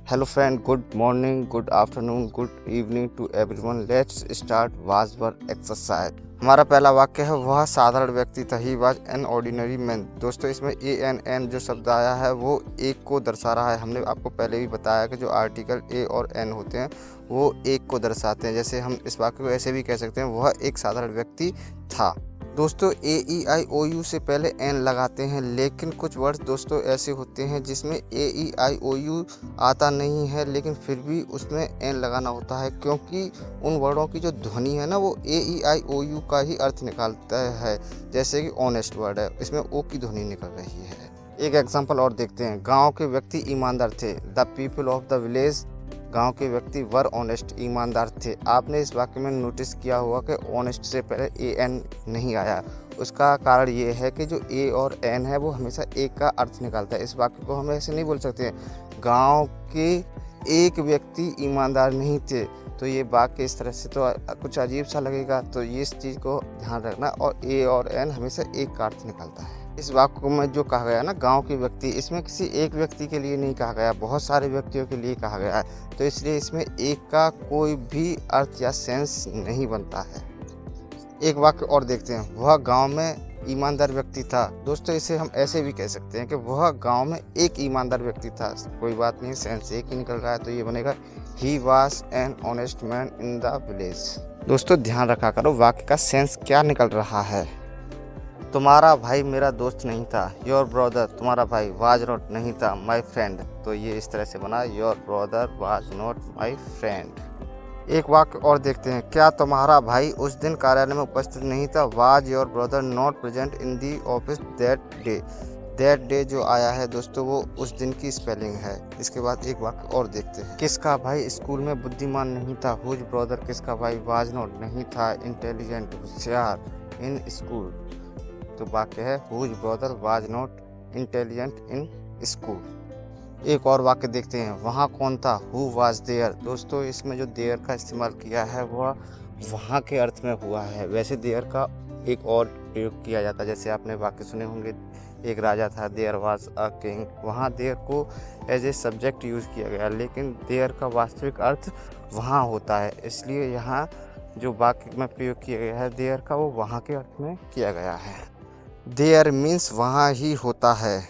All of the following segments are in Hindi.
Hello friend, good morning, good afternoon, good evening to everyone. Let's start was were exercise. हमारा पहला वाक्य है, वह साधारण व्यक्ति था। He was an ordinary man. दोस्तों, इसमें ए एन एन जो शब्द आया है वो एक को दर्शा रहा है। हमने आपको पहले भी बताया कि जो आर्टिकल ए और एन होते हैं वो एक को दर्शाते हैं। जैसे हम इस वाक्य को ऐसे भी कह सकते हैं, वह एक साधारण व्यक्ति था। दोस्तों, ए ई आई ओ यू से पहले एन लगाते हैं, लेकिन कुछ वर्ड्स दोस्तों ऐसे होते हैं जिसमें ए ई आई ओ यू आता नहीं है, लेकिन फिर भी उसमें एन लगाना होता है, क्योंकि उन वर्डों की जो ध्वनि है ना वो ए ई आई ओ यू का ही अर्थ निकालता है। जैसे कि ऑनेस्ट वर्ड है, इसमें ओ की ध्वनि निकल रही है। एक एग्जांपल और देखते हैं। गांव के व्यक्ति ईमानदार थे। The people of the village, गांव के व्यक्ति वर ऑनेस्ट, ईमानदार थे। आपने इस वाक्य में नोटिस किया होगा कि ऑनेस्ट से पहले ए एन नहीं आया। उसका कारण ये है कि जो ए और एन है वो हमेशा एक का अर्थ निकालता है। इस वाक्य को हम ऐसे नहीं बोल सकते, गांव के एक व्यक्ति ईमानदार नहीं थे। तो ये वाक्य इस तरह से तो कुछ अजीब सा लगेगा, तो ये इस चीज़ को ध्यान रखना। और ए और एन हमेशा एक का अर्थ निकालता है। इस वाक्य में जो कहा गया ना, गांव के व्यक्ति, इसमें किसी एक व्यक्ति के लिए नहीं कहा गया, बहुत सारे व्यक्तियों के लिए कहा गया है। तो इसलिए इसमें एक का कोई भी अर्थ या सेंस नहीं बनता है। एक वाक्य और देखते हैं। वह गांव में ईमानदार व्यक्ति था। दोस्तों, इसे हम ऐसे भी कह सकते हैं कि वह गांव में एक ईमानदार व्यक्ति था। कोई बात नहीं, सेंस एक ही निकल रहा है, तो ये बनेगा he was an honest man in the village. दोस्तों, ध्यान रखा करो वाक्य का सेंस क्या निकल रहा है। तुम्हारा भाई मेरा दोस्त नहीं था। योर ब्रदर, तुम्हारा भाई, वाज नॉट, नहीं था, माई फ्रेंड। तो ये इस तरह से बना, your brother was not my friend. एक वाक्य और देखते हैं। क्या तुम्हारा भाई उस दिन कार्यालय में उपस्थित नहीं था। Was your brother not present in the office that day. That day जो आया है दोस्तों वो उस दिन की स्पेलिंग है। इसके बाद एक वाक्य और देखते हैं। किसका भाई स्कूल में बुद्धिमान नहीं था। हुज ब्रदर, किसका भाई, वाज नॉट, नहीं था, इंटेलिजेंट, होशियार, इन स्कूल। तो वाक्य है, whose brother was not intelligent in school. एक और वाक्य देखते हैं। वहाँ कौन था। Who was there. दोस्तों, इसमें जो देयर का इस्तेमाल किया है वह वहाँ के अर्थ में हुआ है। वैसे देयर का एक और प्रयोग किया जाता है। जैसे आपने वाक्य सुने होंगे, एक राजा था, देयर वाज अ किंग। वहाँ देयर को एज ए सब्जेक्ट यूज़ किया गया, लेकिन देयर का वास्तविक अर्थ वहाँ होता है। इसलिए यहाँ जो वाक्य में प्रयोग किया गया है देयर का, वो वहाँ के अर्थ में किया गया है। देयर मीन्स वहाँ ही होता है।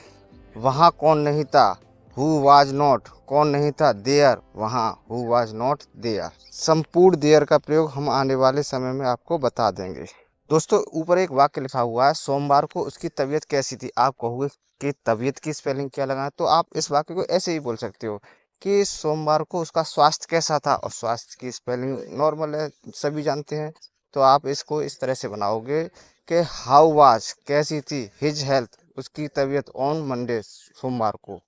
वहाँ कौन नहीं था। हु वाज नॉट, कौन नहीं था, देयर, वहाँ, हु वाज नॉट देयर। संपूर्ण देयर का प्रयोग हम आने वाले समय में आपको बता देंगे। दोस्तों, ऊपर एक वाक्य लिखा हुआ है, सोमवार को उसकी तबीयत कैसी थी। आप कहोगे कि तबीयत की स्पेलिंग क्या लगाएं, तो आप इस वाक्य को ऐसे ही बोल सकते हो कि सोमवार को उसका स्वास्थ्य कैसा था। और स्वास्थ्य की स्पेलिंग नॉर्मल है, सभी जानते हैं। तो आप इसको इस तरह से बनाओगे कि हाउ वाज, कैसी थी, हिज हेल्थ, उसकी तबीयत, ऑन मंडे, सोमवार को।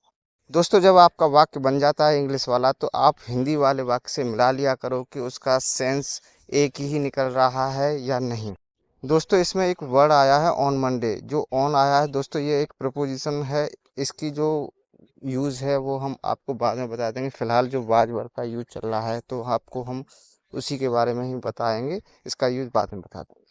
दोस्तों, जब आपका वाक्य बन जाता है इंग्लिश वाला, तो आप हिंदी वाले वाक्य से मिला लिया करो कि उसका सेंस एक ही निकल रहा है या नहीं। दोस्तों, इसमें एक वर्ड आया है ऑन मंडे। जो ऑन आया है दोस्तों, ये एक प्रपोजिशन है। इसकी जो यूज़ है वो हम आपको बाद में बता देंगे। फिलहाल जो वाज वर्ड का यूज चल रहा है तो आपको हम उसी के बारे में ही बताएंगे, इसका यूज बाद में बता देंगे।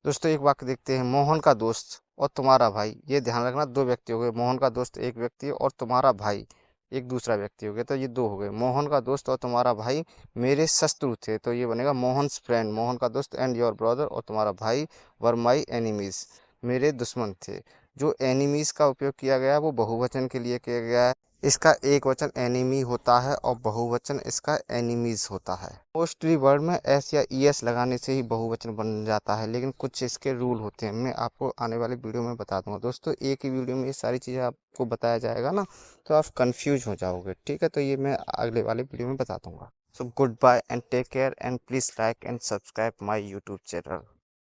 दोस्तों, एक वाक्य देखते हैं। मोहन का दोस्त और तुम्हारा भाई। ये ध्यान रखना, दो व्यक्ति हो गए। मोहन का दोस्त एक व्यक्ति है और तुम्हारा भाई एक दूसरा व्यक्ति हो गया, तो ये दो हो गए। मोहन का दोस्त और तुम्हारा भाई मेरे शत्रु थे, तो ये बनेगा मोहन्स फ्रेंड। मोहन का दोस्त एंड योर ब्रदर, और तुम्हारा भाई वर माई एनिमीज, मेरे दुश्मन थे। जो एनिमीज का उपयोग किया गया है वो बहुवचन के लिए किया गया है। इसका एक वचन एनिमी होता है और बहुवचन इसका एनिमीज होता है। मोस्टली वर्ड में एस या ई एस लगाने से ही बहुवचन बन जाता है, लेकिन कुछ इसके रूल होते हैं। मैं आपको आने वाले वीडियो में बता दूंगा। दोस्तों, एक ही वीडियो में ये सारी चीज़ें आपको बताया जाएगा ना, तो आप कंफ्यूज हो जाओगे। ठीक है, तो ये मैं अगले वाले वीडियो में बता दूंगा। So goodbye and take care and please like and subscribe my YouTube channel.